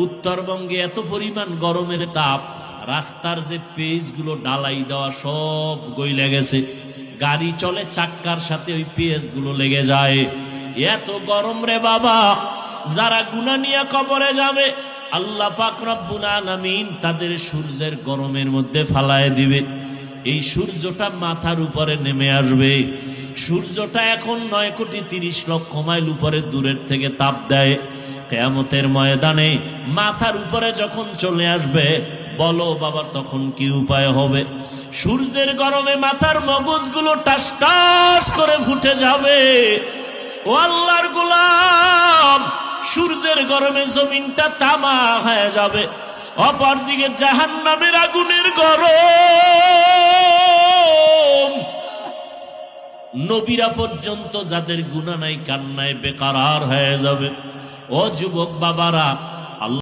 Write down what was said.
উত্তরবঙ্গে এত পরিমাণ গরমের তাপ, রাস্তার যে পেজগুলো ডালাই দেওয়া সব গইলে গেছে, গাড়ি চলে চাক্কার সাথে ওই পেজগুলো লেগে যায়। এত গরম রে বাবা, যারা গুনাহ নিয়ে কবরে যাবে আল্লাহ পাক রব্বুল আলামিন তাদের সূর্যের গরমের মধ্যে ফালায় দিবে। এই সূর্যটা মাথার উপরে নেমে আসবে। সূর্যটা এখন 9,30,00,000 মাইল উপরে দূরের থেকে তাপ দেয়। কিয়ামতের ময়দানে মাথার উপরে যখন চলে আসবে, বলো বাবা তখন কি উপায় হবে? সূর্যের গরমে মাথার মগজগুলো টাস টাস করে ফুটে যাবে। ও আল্লাহর গোলাম, সূর্যের গরমে জমিনটা তামা হয়ে যাবে। অপরদিকে জাহান্নামের আগুনের গরম, নবীরা পর্যন্ত যাদের গুনাহ নাই কান্নায় বেকারার হয়ে যাবে। ও যুবক বাবারা,